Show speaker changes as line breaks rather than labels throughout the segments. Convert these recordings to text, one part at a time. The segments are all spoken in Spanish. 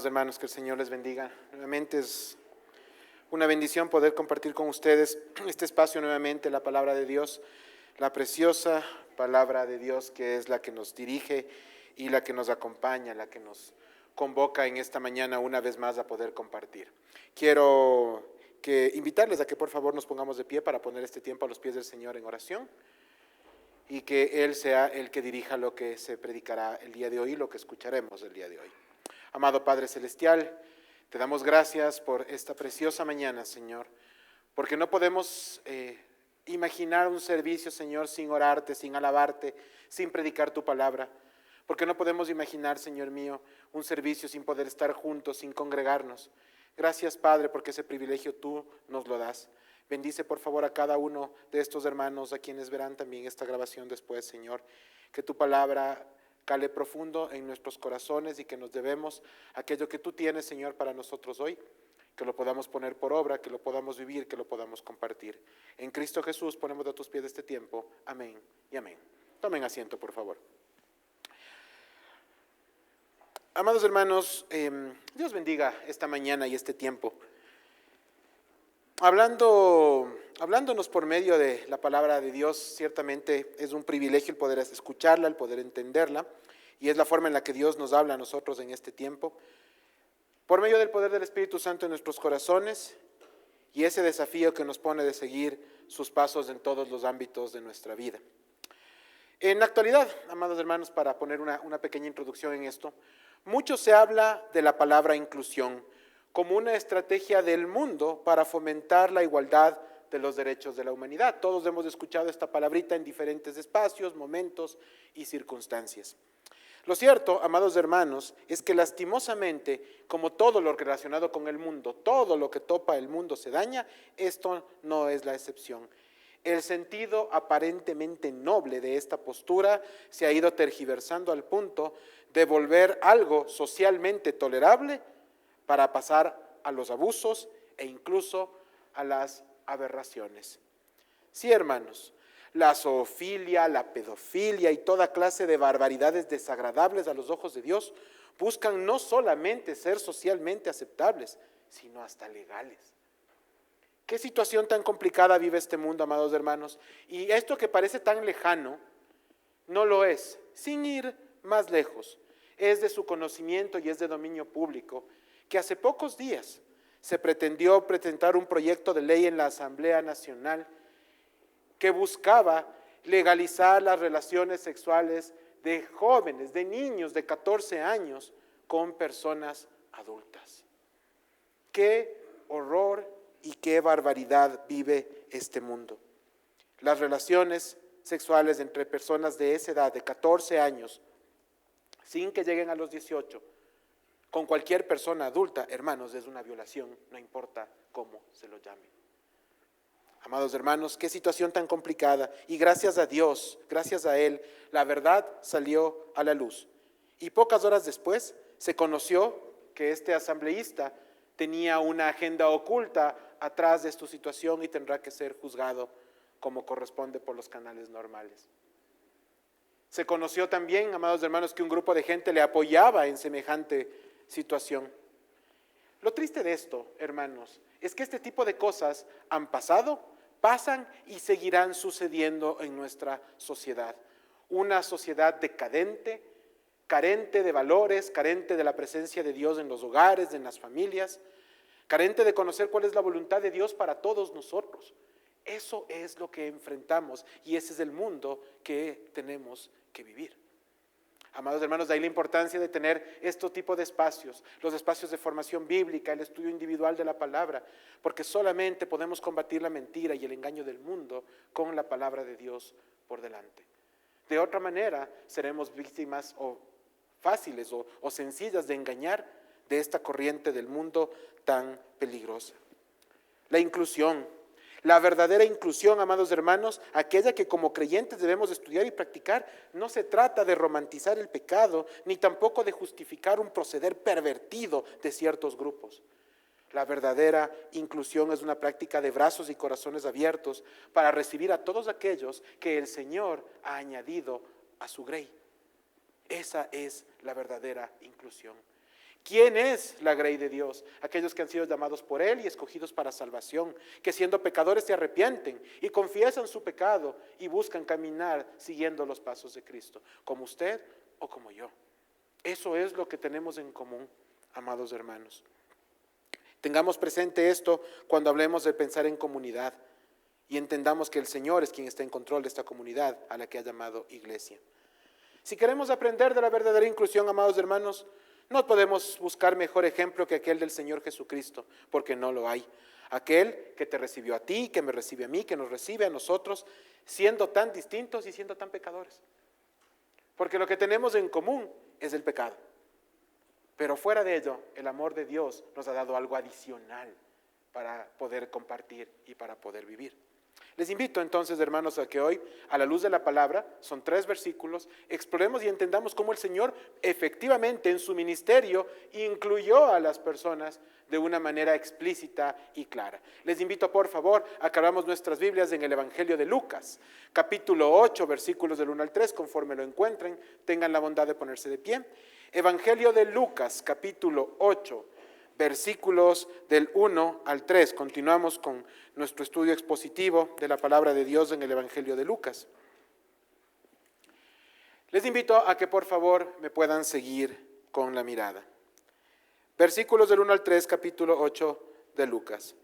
Amados hermanos, que el Señor les bendiga. Nuevamente es una bendición poder compartir con ustedes este espacio nuevamente, la palabra de Dios, la preciosa palabra de Dios que es la que nos dirige y la que nos acompaña, la que nos convoca en esta mañana una vez más a poder compartir. Quiero invitarles a que por favor nos pongamos de pie para poner este tiempo a los pies del Señor en oración y que Él sea el que dirija lo que se predicará el día de hoy, lo que escucharemos el día de hoy. Amado Padre Celestial, te damos gracias por esta preciosa mañana, Señor, porque no podemos imaginar un servicio, Señor, sin orarte, sin alabarte, sin predicar tu palabra, porque no podemos imaginar, Señor mío, un servicio sin poder estar juntos, sin congregarnos. Gracias, Padre, porque ese privilegio tú nos lo das. Bendice, por favor, a cada uno de estos hermanos, a quienes verán también esta grabación después, Señor, que tu palabra cale profundo en nuestros corazones y que nos debemos aquello que tú tienes, Señor, para nosotros hoy, que lo podamos poner por obra, que lo podamos vivir, que lo podamos compartir. En Cristo Jesús ponemos a tus pies este tiempo. Amén y amén. Tomen asiento, por favor. Amados hermanos, Dios bendiga esta mañana y este tiempo. Hablándonos por medio de la palabra de Dios, ciertamente es un privilegio el poder escucharla, el poder entenderla, y es la forma en la que Dios nos habla a nosotros en este tiempo, por medio del poder del Espíritu Santo en nuestros corazones, y ese desafío que nos pone de seguir sus pasos en todos los ámbitos de nuestra vida. En la actualidad, amados hermanos, para poner una pequeña introducción en esto, mucho se habla de la palabra inclusión como una estrategia del mundo para fomentar la igualdad de los derechos de la humanidad. Todos hemos escuchado esta palabrita en diferentes espacios, momentos y circunstancias. Lo cierto, amados hermanos, es que lastimosamente, como todo lo relacionado con el mundo, todo lo que topa el mundo se daña, esto no es la excepción. El sentido aparentemente noble de esta postura se ha ido tergiversando al punto de volver algo socialmente tolerable para pasar a los abusos e incluso a las aberraciones. Sí, hermanos, la zoofilia, la pedofilia y toda clase de barbaridades desagradables a los ojos de Dios buscan no solamente ser socialmente aceptables, sino hasta legales. ¿Qué situación tan complicada vive este mundo, amados hermanos? Y esto que parece tan lejano, no lo es, sin ir más lejos. Es de su conocimiento y es de dominio público que hace pocos días se pretendió presentar un proyecto de ley en la Asamblea Nacional que buscaba legalizar las relaciones sexuales de jóvenes, de niños de 14 años con personas adultas. ¡Qué horror y qué barbaridad vive este mundo! Las relaciones sexuales entre personas de esa edad, de 14 años, sin que lleguen a los 18, con cualquier persona adulta, hermanos, es una violación, no importa cómo se lo llame. Amados hermanos, qué situación tan complicada, y gracias a Dios, gracias a Él, la verdad salió a la luz. Y pocas horas después se conoció que este asambleísta tenía una agenda oculta atrás de esta situación y tendrá que ser juzgado como corresponde por los canales normales. Se conoció también, amados hermanos, que un grupo de gente le apoyaba en semejante situación. Lo triste de esto, hermanos, es que este tipo de cosas han pasado, pasan y seguirán sucediendo en nuestra sociedad. Una sociedad decadente, carente de valores, carente de la presencia de Dios en los hogares, en las familias, carente de conocer cuál es la voluntad de Dios para todos nosotros. Eso es lo que enfrentamos y ese es el mundo que tenemos que vivir. Amados hermanos, de ahí la importancia de tener este tipo de espacios, los espacios de formación bíblica, el estudio individual de la palabra, porque solamente podemos combatir la mentira y el engaño del mundo con la palabra de Dios por delante. De otra manera, seremos víctimas fáciles o sencillas de engañar de esta corriente del mundo tan peligrosa. La inclusión. La verdadera inclusión, amados hermanos, aquella que como creyentes debemos estudiar y practicar, no se trata de romantizar el pecado, ni tampoco de justificar un proceder pervertido de ciertos grupos. La verdadera inclusión es una práctica de brazos y corazones abiertos para recibir a todos aquellos que el Señor ha añadido a su grey. Esa es la verdadera inclusión. ¿Quién es la grey de Dios? Aquellos que han sido llamados por Él y escogidos para salvación, que siendo pecadores se arrepienten y confiesan su pecado y buscan caminar siguiendo los pasos de Cristo, como usted o como yo. Eso es lo que tenemos en común, amados hermanos. Tengamos presente esto cuando hablemos de pensar en comunidad y entendamos que el Señor es quien está en control de esta comunidad a la que ha llamado iglesia. Si queremos aprender de la verdadera inclusión, amados hermanos, no podemos buscar mejor ejemplo que aquel del Señor Jesucristo, porque no lo hay. Aquel que te recibió a ti, que me recibe a mí, que nos recibe a nosotros, siendo tan distintos y siendo tan pecadores. Porque lo que tenemos en común es el pecado. Pero fuera de ello, el amor de Dios nos ha dado algo adicional para poder compartir y para poder vivir. Les invito entonces, hermanos, a que hoy, a la luz de la palabra, son 3 versículos, exploremos y entendamos cómo el Señor efectivamente en su ministerio incluyó a las personas de una manera explícita y clara. Les invito, por favor, a que abramos nuestras Biblias en el Evangelio de Lucas, capítulo 8, versículos del 1 al 3, conforme lo encuentren, tengan la bondad de ponerse de pie. Evangelio de Lucas, capítulo 8, versículos del 1 al 3. Continuamos con nuestro estudio expositivo de la palabra de Dios en el Evangelio de Lucas. Les invito a que por favor me puedan seguir con la mirada. Versículos del 1 al 3, capítulo 8 de Lucas.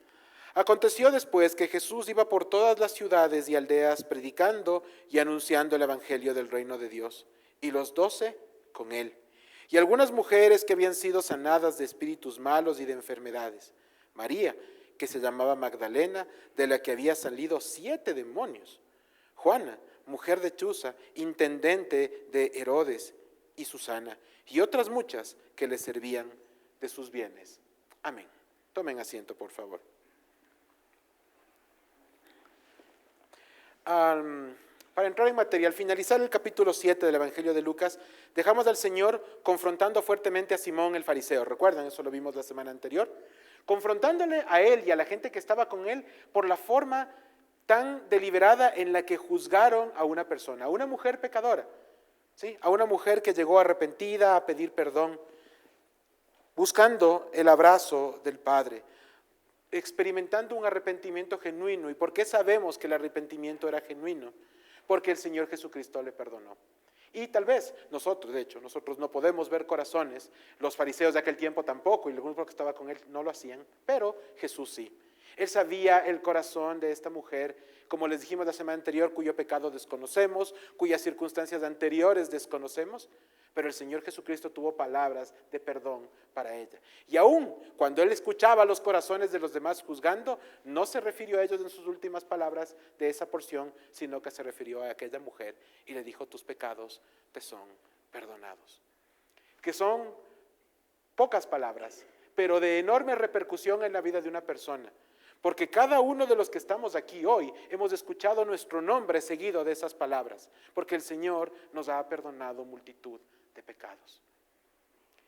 Aconteció después que Jesús iba por todas las ciudades y aldeas predicando y anunciando el Evangelio del reino de Dios, y los 12 con él. Y algunas mujeres que habían sido sanadas de espíritus malos y de enfermedades. María, que se llamaba Magdalena, de la que había salido 7 demonios. Juana, mujer de Chuza, intendente de Herodes, y Susana, y otras muchas que le servían de sus bienes. Amén. Tomen asiento, por favor. Para entrar en materia, al finalizar el capítulo 7 del Evangelio de Lucas, dejamos al Señor confrontando fuertemente a Simón el fariseo. ¿Recuerdan? Eso lo vimos la semana anterior. Confrontándole a él y a la gente que estaba con él por la forma tan deliberada en la que juzgaron a una persona, a una mujer pecadora, ¿sí? A una mujer que llegó arrepentida a pedir perdón, buscando el abrazo del Padre, experimentando un arrepentimiento genuino. ¿Y por qué sabemos que el arrepentimiento era genuino? Porque el Señor Jesucristo le perdonó. Y tal vez nosotros, de hecho, nosotros no podemos ver corazones, los fariseos de aquel tiempo tampoco, y el grupo que estaba con él no lo hacían, pero Jesús sí. Él sabía el corazón de esta mujer, como les dijimos la semana anterior, cuyo pecado desconocemos, cuyas circunstancias anteriores desconocemos, pero el Señor Jesucristo tuvo palabras de perdón para ella. Y aún cuando Él escuchaba los corazones de los demás juzgando, no se refirió a ellos en sus últimas palabras de esa porción, sino que se refirió a aquella mujer y le dijo: tus pecados te son perdonados. Que son pocas palabras, pero de enorme repercusión en la vida de una persona. Porque cada uno de los que estamos aquí hoy hemos escuchado nuestro nombre seguido de esas palabras, porque el Señor nos ha perdonado multitud de pecados.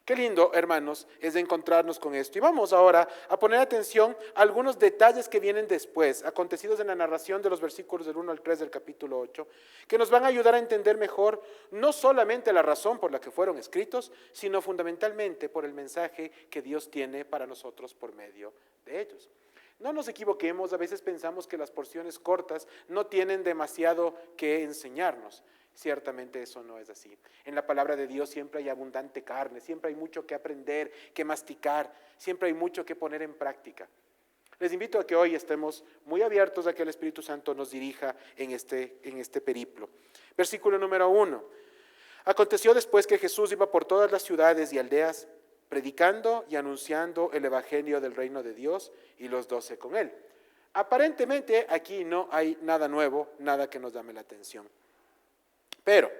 Qué lindo, hermanos, es encontrarnos con esto. Y vamos ahora a poner atención a algunos detalles que vienen después, acontecidos en la narración de los versículos del 1 al 3 del capítulo 8, que nos van a ayudar a entender mejor no solamente la razón por la que fueron escritos, sino fundamentalmente por el mensaje que Dios tiene para nosotros por medio de ellos. No nos equivoquemos, a veces pensamos que las porciones cortas no tienen demasiado que enseñarnos. Ciertamente eso no es así. En la palabra de Dios siempre hay abundante carne, siempre hay mucho que aprender, que masticar, siempre hay mucho que poner en práctica. Les invito a que hoy estemos muy abiertos a que el Espíritu Santo nos dirija en este periplo. Versículo número 1. Aconteció después que Jesús iba por todas las ciudades y aldeas, predicando y anunciando el evangelio del reino de Dios, y los 12 con él. Aparentemente aquí no hay nada nuevo, nada que nos llame la atención. Pero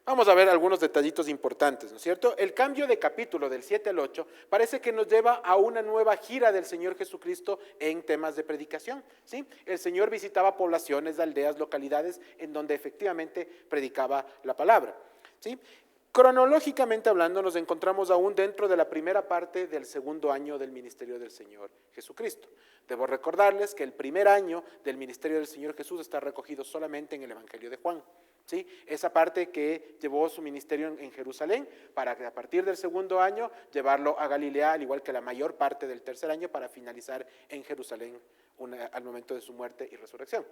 vamos a ver algunos detallitos importantes, ¿no es cierto? El cambio de capítulo del 7 al 8 parece que nos lleva a una nueva gira del Señor Jesucristo en temas de predicación, ¿sí? El Señor visitaba poblaciones, aldeas, localidades en donde efectivamente predicaba la palabra, ¿sí? Cronológicamente hablando, nos encontramos aún dentro de la primera parte del segundo año del ministerio del Señor Jesucristo. Debo recordarles que el primer año del ministerio del Señor Jesús está recogido solamente en el Evangelio de Juan, ¿Sí? Esa parte que llevó su ministerio en Jerusalén, para que a partir del segundo año llevarlo a Galilea, al igual que la mayor parte del tercer año, para finalizar en Jerusalén al momento de su muerte y resurrección.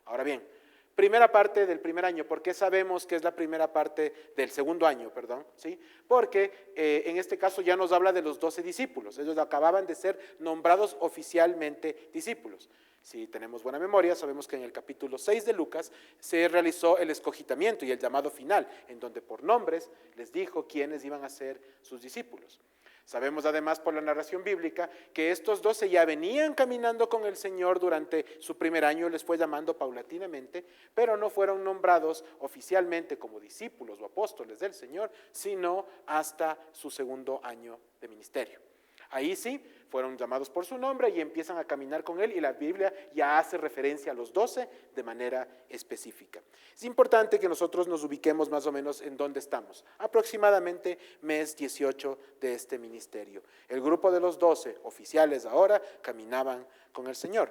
Ahora bien, primera parte del primer año. ¿Por qué sabemos que es la primera parte del segundo año? Perdón, ¿sí? Porque en este caso ya nos habla de los 12 discípulos. Ellos acababan de ser nombrados oficialmente discípulos. Si tenemos buena memoria, sabemos que en el capítulo 6 de Lucas se realizó el escogitamiento y el llamado final, en donde por nombres les dijo quiénes iban a ser sus discípulos. Sabemos además por la narración bíblica que estos 12 ya venían caminando con el Señor durante su primer año, les fue llamando paulatinamente, pero no fueron nombrados oficialmente como discípulos o apóstoles del Señor, sino hasta su segundo año de ministerio. Ahí sí, fueron llamados por su nombre y empiezan a caminar con él, y la Biblia ya hace referencia a los 12 de manera específica. Es importante que nosotros nos ubiquemos más o menos en dónde estamos, aproximadamente mes 18 de este ministerio. El grupo de los 12 oficiales ahora caminaban con el Señor.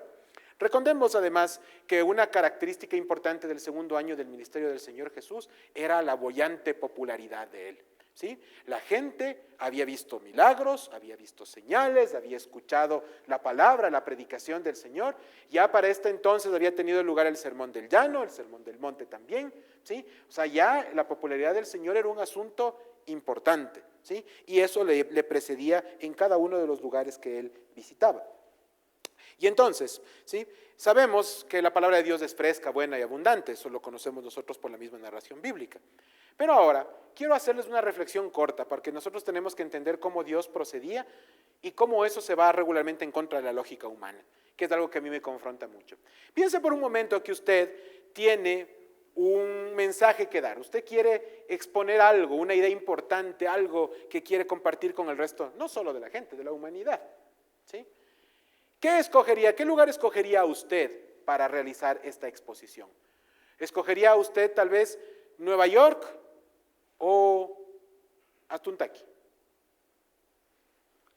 Recordemos además que una característica importante del segundo año del ministerio del Señor Jesús era la boyante popularidad de él. ¿Sí? La gente había visto milagros, había visto señales, había escuchado la palabra, la predicación del Señor. Ya para este entonces había tenido lugar el Sermón del Llano, el Sermón del Monte también, ¿sí? O sea, ya la popularidad del Señor era un asunto importante, ¿sí? Y eso le precedía en cada uno de los lugares que él visitaba. Y entonces, ¿sí? Sabemos que la palabra de Dios es fresca, buena y abundante, eso lo conocemos nosotros por la misma narración bíblica. Pero ahora, quiero hacerles una reflexión corta, porque nosotros tenemos que entender cómo Dios procedía y cómo eso se va regularmente en contra de la lógica humana, que es algo que a mí me confronta mucho. Piense por un momento que usted tiene un mensaje que dar, usted quiere exponer algo, una idea importante, algo que quiere compartir con el resto, no solo de la gente, de la humanidad, ¿sí? ¿Qué escogería? ¿Qué lugar escogería usted para realizar esta exposición? ¿Escogería usted tal vez Nueva York o Atuntaqui?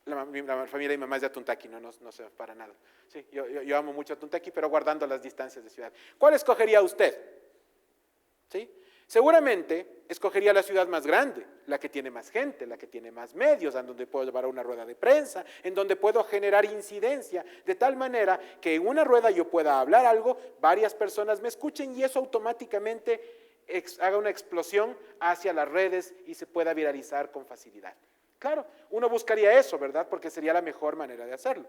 La familia de mi mamá es de Atuntaqui, no sé para nada. Sí, yo amo mucho Atuntaqui, pero guardando las distancias de ciudad. ¿Cuál escogería usted? ¿Sí? Seguramente escogería la ciudad más grande, la que tiene más gente, la que tiene más medios, en donde puedo llevar una rueda de prensa, en donde puedo generar incidencia, de tal manera que en una rueda yo pueda hablar algo, varias personas me escuchen y eso automáticamente haga una explosión hacia las redes y se pueda viralizar con facilidad. Claro, uno buscaría eso, ¿verdad? Porque sería la mejor manera de hacerlo.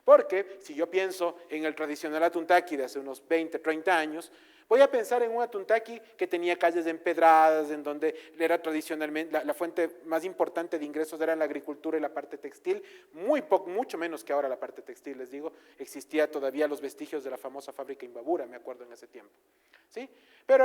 Porque si yo pienso en el tradicional Atuntaqui de hace unos 20, 30 años, voy a pensar en un Atuntaqui que tenía calles empedradas, en donde era tradicionalmente, la fuente más importante de ingresos era la agricultura y la parte textil, mucho menos que ahora la parte textil, les digo, existía todavía los vestigios de la famosa fábrica Imbabura, me acuerdo en ese tiempo, ¿sí? Pero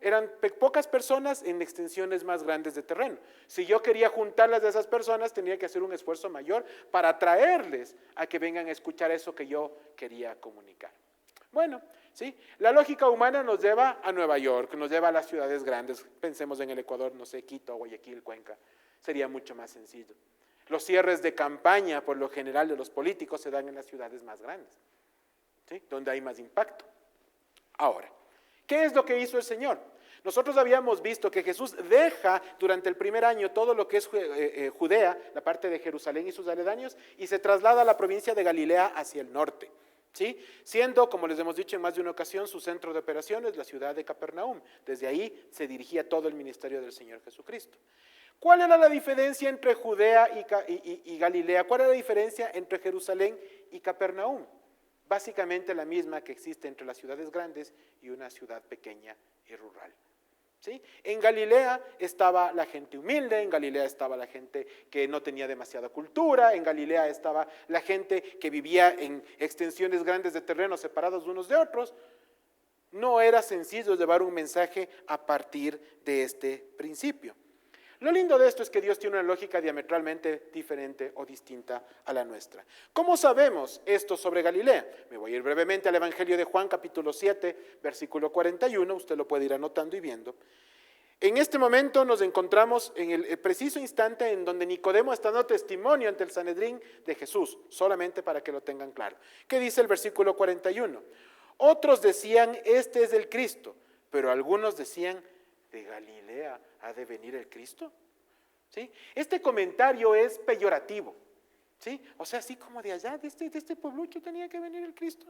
eran pocas personas en extensiones más grandes de terreno. Si yo quería juntarlas de esas personas, tenía que hacer un esfuerzo mayor para atraerles a que vengan a escuchar eso que yo quería comunicar. Bueno, ¿sí? La lógica humana nos lleva a Nueva York, nos lleva a las ciudades grandes. Pensemos en el Ecuador, no sé, Quito, Guayaquil, Cuenca. Sería mucho más sencillo. Los cierres de campaña, por lo general, de los políticos se dan en las ciudades más grandes, ¿sí? Donde hay más impacto. Ahora, ¿qué es lo que hizo el Señor? Nosotros habíamos visto que Jesús deja durante el primer año todo lo que es Judea, la parte de Jerusalén y sus aledaños, y se traslada a la provincia de Galilea hacia el norte, ¿sí? Siendo, como les hemos dicho en más de una ocasión, su centro de operaciones la ciudad de Capernaum. Desde ahí se dirigía todo el ministerio del Señor Jesucristo. ¿Cuál era la diferencia entre Judea y Galilea? ¿Cuál era la diferencia entre Jerusalén y Capernaum? Básicamente la misma que existe entre las ciudades grandes y una ciudad pequeña y rural. ¿Sí? En Galilea estaba la gente humilde, en Galilea estaba la gente que no tenía demasiada cultura, en Galilea estaba la gente que vivía en extensiones grandes de terrenos separados unos de otros. No era sencillo llevar un mensaje a partir de este principio. Lo lindo de esto es que Dios tiene una lógica diametralmente diferente o distinta a la nuestra. ¿Cómo sabemos esto sobre Galilea? Me voy a ir brevemente al Evangelio de Juan, capítulo 7, versículo 41, usted lo puede ir anotando y viendo. En este momento nos encontramos en el preciso instante en donde Nicodemo está dando testimonio ante el Sanedrín de Jesús, solamente para que lo tengan claro. ¿Qué dice el versículo 41? Otros decían, este es el Cristo, Pero algunos decían, ¿de Galilea ha de venir el Cristo? ¿Sí? Este comentario es peyorativo, ¿sí? O sea, así como de allá, de este pueblucho tenía que venir el Cristo.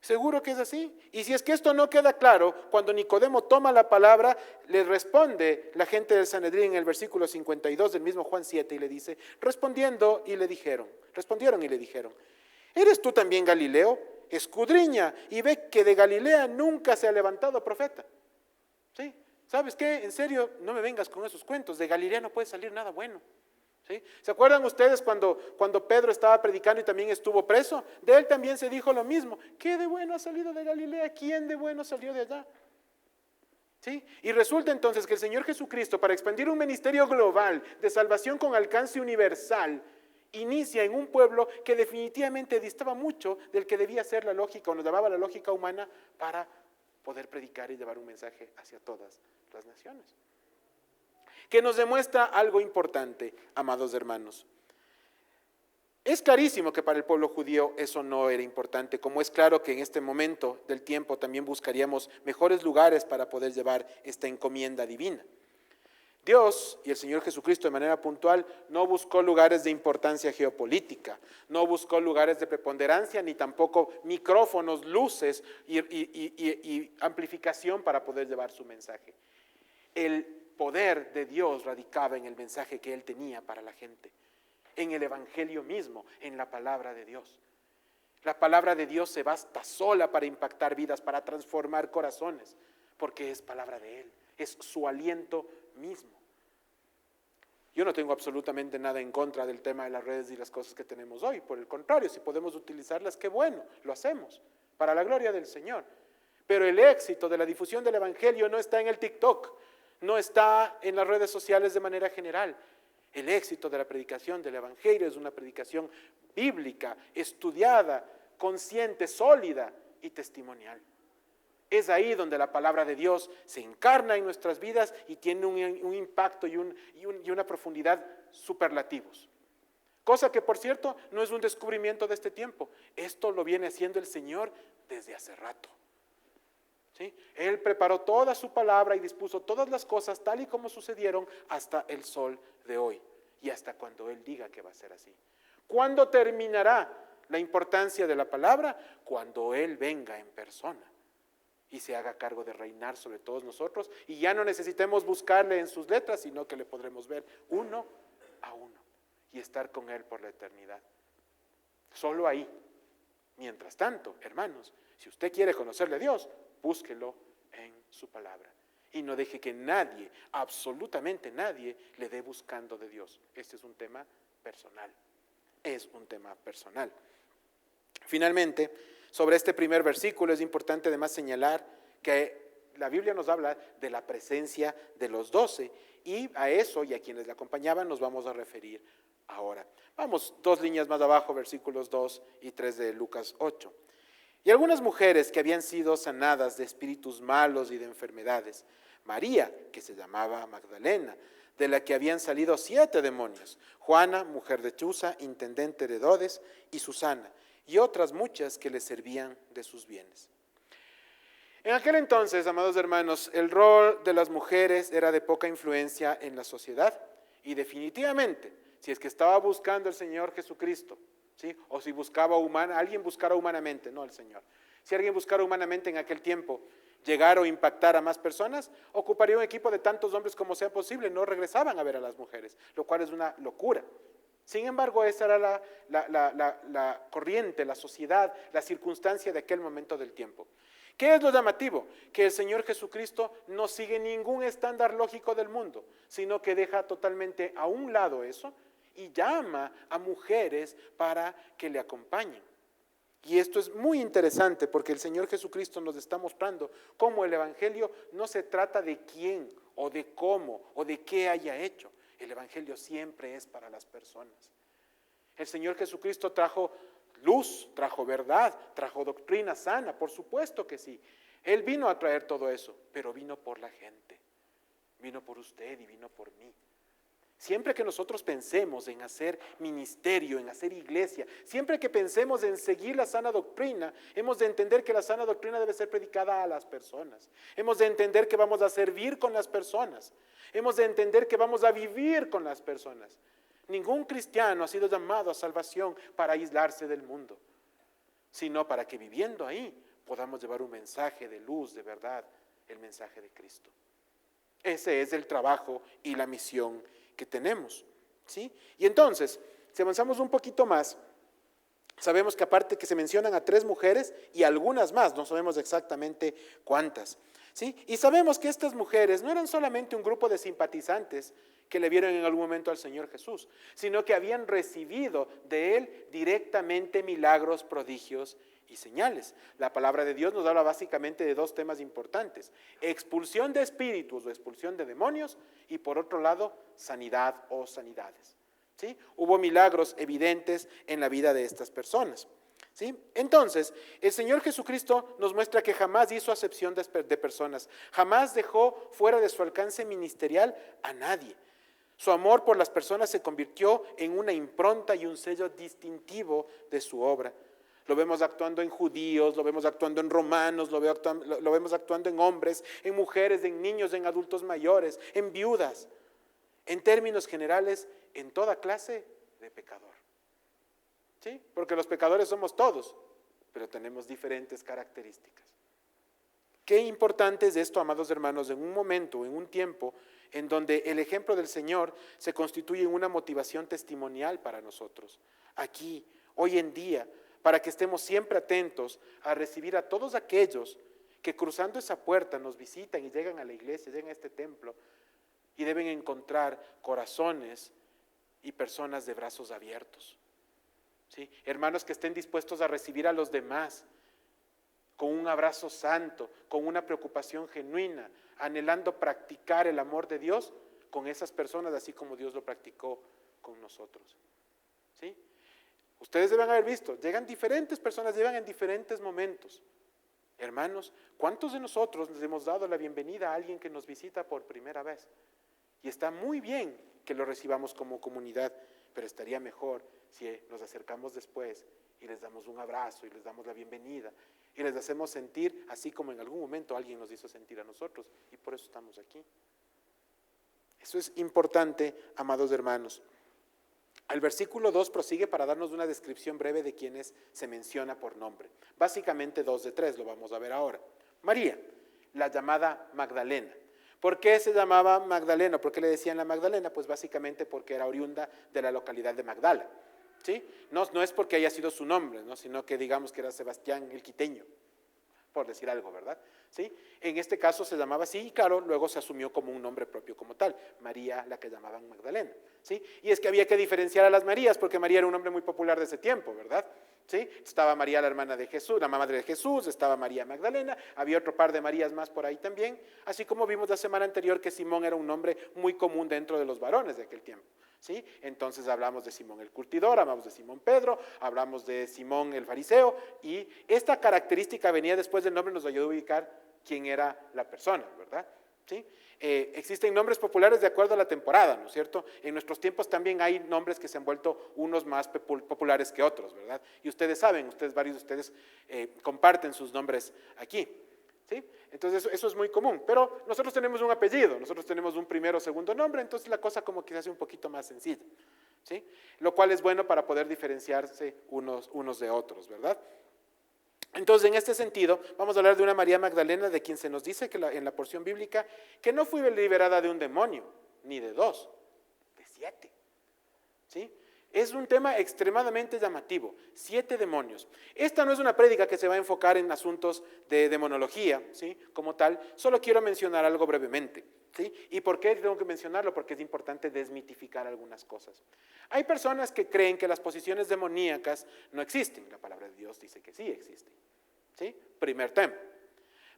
Seguro que es así. Y si es que esto no queda claro, cuando Nicodemo toma la palabra, le responde la gente del Sanedrín en el versículo 52 del mismo Juan 7 y le dice, respondieron y le dijeron, ¿eres tú también Galileo? Escudriña y ve que de Galilea nunca se ha levantado profeta. ¿Sí? ¿Sabes qué? En serio, no me vengas con esos cuentos, de Galilea no puede salir nada bueno. ¿Sí? ¿Se acuerdan ustedes cuando Pedro estaba predicando y también estuvo preso? De él también se dijo lo mismo. ¿Qué de bueno ha salido de Galilea? ¿Quién de bueno salió de allá? ¿Sí? Y resulta entonces que el Señor Jesucristo, para expandir un ministerio global de salvación con alcance universal, inicia en un pueblo que definitivamente distaba mucho del que debía ser la lógica o nos llamaba la lógica humana para poder predicar y llevar un mensaje hacia todas las naciones. Que nos demuestra algo importante, amados hermanos. Es clarísimo que para el pueblo judío eso no era importante, como es claro que en este momento del tiempo también buscaríamos mejores lugares para poder llevar esta encomienda divina. Dios y el Señor Jesucristo de manera puntual no buscó lugares de importancia geopolítica, no buscó lugares de preponderancia, ni tampoco micrófonos, luces y amplificación para poder llevar su mensaje. El poder de Dios radicaba en el mensaje que Él tenía para la gente, en el Evangelio mismo, en la palabra de Dios. La palabra de Dios se basta sola para impactar vidas, para transformar corazones, porque es palabra de Él, es su aliento mismo. Yo no tengo absolutamente nada en contra del tema de las redes y las cosas que tenemos hoy, por el contrario, si podemos utilizarlas, qué bueno, lo hacemos, para la gloria del Señor. Pero el éxito de la difusión del Evangelio no está en el TikTok, no está en las redes sociales de manera general. El éxito de la predicación del Evangelio es una predicación bíblica, estudiada, consciente, sólida y testimonial. Es ahí donde la palabra de Dios se encarna en nuestras vidas y tiene un impacto y una profundidad superlativos. Cosa que, por cierto, no es un descubrimiento de este tiempo. Esto lo viene haciendo el Señor desde hace rato. ¿Sí? Él preparó toda su palabra y dispuso todas las cosas tal y como sucedieron hasta el sol de hoy y hasta cuando Él diga que va a ser así. ¿Cuándo terminará la importancia de la palabra? Cuando Él venga en persona y se haga cargo de reinar sobre todos nosotros y ya no necesitemos buscarle en sus letras, sino que le podremos ver uno a uno y estar con Él por la eternidad. Solo ahí. Mientras tanto, hermanos, si usted quiere conocerle a Dios, búsquelo en su palabra y no deje que nadie, absolutamente nadie, le dé buscando de Dios. Este es un tema personal, es un tema personal. Finalmente, sobre este primer versículo es importante además señalar que la Biblia nos habla de la presencia de los 12 y a eso y a quienes le acompañaban nos vamos a referir ahora. Vamos 2 líneas más abajo, versículos 2 y 3 de Lucas 8. Y algunas mujeres que habían sido sanadas de espíritus malos y de enfermedades, María, que se llamaba Magdalena, de la que habían salido 7 demonios, Juana, mujer de Chuza, intendente de Herodes, y Susana, y otras muchas que le servían de sus bienes. En aquel entonces, amados hermanos, el rol de las mujeres era de poca influencia en la sociedad, y definitivamente, si es que estaba buscando el Señor Jesucristo, ¿sí? O si buscaba alguien buscara humanamente, no el Señor. Si alguien buscara humanamente en aquel tiempo llegar o impactar a más personas, ocuparía un equipo de tantos hombres como sea posible, no regresaban a ver a las mujeres, lo cual es una locura. Sin embargo, esa era la corriente, la sociedad, la circunstancia de aquel momento del tiempo. ¿Qué es lo llamativo? Que el Señor Jesucristo no sigue ningún estándar lógico del mundo, sino que deja totalmente a un lado eso y llama a mujeres para que le acompañen. Y esto es muy interesante porque el Señor Jesucristo nos está mostrando cómo el Evangelio no se trata de quién o de cómo o de qué haya hecho. El Evangelio siempre es para las personas. El Señor Jesucristo trajo luz, trajo verdad, trajo doctrina sana, por supuesto que sí. Él vino a traer todo eso, pero vino por la gente, vino por usted y vino por mí. Siempre que nosotros pensemos en hacer ministerio, en hacer iglesia, siempre que pensemos en seguir la sana doctrina, hemos de entender que la sana doctrina debe ser predicada a las personas. Hemos de entender que vamos a servir con las personas. Hemos de entender que vamos a vivir con las personas. Ningún cristiano ha sido llamado a salvación para aislarse del mundo, sino para que viviendo ahí podamos llevar un mensaje de luz, de verdad, el mensaje de Cristo. Ese es el trabajo y la misión que tenemos, ¿sí? Y entonces, si avanzamos un poquito más, sabemos que aparte que se mencionan a 3 mujeres y algunas más, no sabemos exactamente cuántas, ¿sí? Y sabemos que estas mujeres no eran solamente un grupo de simpatizantes que le vieron en algún momento al Señor Jesús, sino que habían recibido de Él directamente milagros, prodigios y señales. La palabra de Dios nos habla básicamente de 2 temas importantes: expulsión de espíritus o expulsión de demonios, y por otro lado, sanidad o sanidades, ¿sí? Hubo milagros evidentes en la vida de estas personas, ¿sí? Entonces, el Señor Jesucristo nos muestra que jamás hizo acepción de personas, jamás dejó fuera de su alcance ministerial a nadie. Su amor por las personas se convirtió en una impronta y un sello distintivo de su obra. Lo vemos actuando en judíos, lo vemos actuando en romanos, lo vemos actuando en hombres, en mujeres, en niños, en adultos mayores, en viudas. En términos generales, en toda clase de pecador. ¿Sí? Porque los pecadores somos todos, pero tenemos diferentes características. Qué importante es esto, amados hermanos, en un momento, en un tiempo en donde el ejemplo del Señor se constituye en una motivación testimonial para nosotros. Aquí, hoy en día, para que estemos siempre atentos a recibir a todos aquellos que cruzando esa puerta nos visitan y llegan a la iglesia, llegan a este templo y deben encontrar corazones y personas de brazos abiertos, ¿sí? Hermanos que estén dispuestos a recibir a los demás con un abrazo santo, con una preocupación genuina, anhelando practicar el amor de Dios con esas personas, así como Dios lo practicó con nosotros, ¿sí? Ustedes deben haber visto, llegan diferentes personas, llegan en diferentes momentos. Hermanos, ¿cuántos de nosotros les hemos dado la bienvenida a alguien que nos visita por primera vez? Y está muy bien que lo recibamos como comunidad, pero estaría mejor si nos acercamos después y les damos un abrazo y les damos la bienvenida y les hacemos sentir así como en algún momento alguien nos hizo sentir a nosotros, y por eso estamos aquí. Eso es importante, amados hermanos. El versículo 2 prosigue para darnos una descripción breve de quienes se menciona por nombre. Básicamente 2 de 3, lo vamos a ver ahora. María, la llamada Magdalena. ¿Por qué se llamaba Magdalena? ¿Por qué le decían la Magdalena? Pues básicamente porque era oriunda de la localidad de Magdala, ¿sí? No es porque haya sido su nombre, ¿no? Sino que digamos que era Sebastián el Quiteño, por decir algo, ¿verdad? ¿Sí? En este caso se llamaba así y claro, luego se asumió como un nombre propio como tal, María, la que llamaban Magdalena, ¿sí? Y es que había que diferenciar a las Marías porque María era un nombre muy popular de ese tiempo, ¿verdad? ¿Sí? Estaba María la hermana de Jesús, la madre de Jesús, estaba María Magdalena, había otro par de Marías más por ahí también, así como vimos la semana anterior que Simón era un nombre muy común dentro de los varones de aquel tiempo, ¿sí? Entonces hablamos de Simón el curtidor, hablamos de Simón Pedro, hablamos de Simón el fariseo, y esta característica venía después del nombre, nos ayudó a ubicar quién era la persona, ¿verdad? ¿Sí? Existen nombres populares de acuerdo a la temporada, ¿no es cierto? En nuestros tiempos también hay nombres que se han vuelto unos más populares que otros, ¿verdad? Y ustedes saben, varios de ustedes comparten sus nombres aquí, ¿sí? Entonces eso es muy común, pero nosotros tenemos un apellido, nosotros tenemos un primero o segundo nombre, entonces la cosa como que se hace un poquito más sencilla, ¿sí? Lo cual es bueno para poder diferenciarse unos de otros, ¿verdad? Entonces, en este sentido, vamos a hablar de una María Magdalena de quien se nos dice que en la porción bíblica que no fue liberada de un demonio, ni de 2, de 7, ¿sí? Es un tema extremadamente llamativo, 7 demonios. Esta no es una prédica que se va a enfocar en asuntos de demonología, ¿sí? Como tal, solo quiero mencionar algo brevemente, ¿sí? ¿Y por qué tengo que mencionarlo? Porque es importante desmitificar algunas cosas. Hay personas que creen que las posesiones demoníacas no existen. La palabra de Dios dice que sí existen, ¿sí? Primer tema.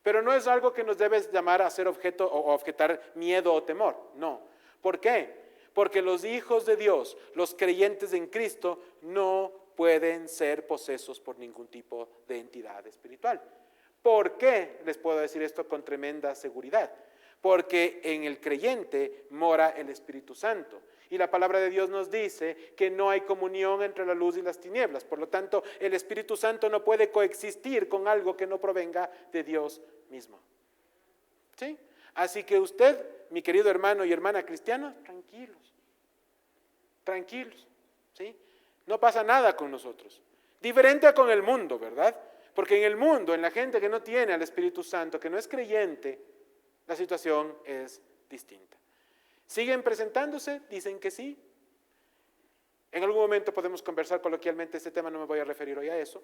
Pero no es algo que nos debe llamar a ser objeto o objetar miedo o temor, no. ¿Por qué? Porque los hijos de Dios, los creyentes en Cristo, no pueden ser posesos por ningún tipo de entidad espiritual. ¿Por qué les puedo decir esto con tremenda seguridad? Porque en el creyente mora el Espíritu Santo. Y la palabra de Dios nos dice que no hay comunión entre la luz y las tinieblas. Por lo tanto, el Espíritu Santo no puede coexistir con algo que no provenga de Dios mismo. ¿Sí? Así que usted, mi querido hermano y hermana cristiana, tranquilos. Tranquilos. ¿Sí? No pasa nada con nosotros. Diferente a con el mundo, ¿verdad? Porque en el mundo, en la gente que no tiene al Espíritu Santo, que no es creyente, la situación es distinta. ¿Siguen presentándose? Dicen que sí. En algún momento podemos conversar coloquialmente este tema, no me voy a referir hoy a eso,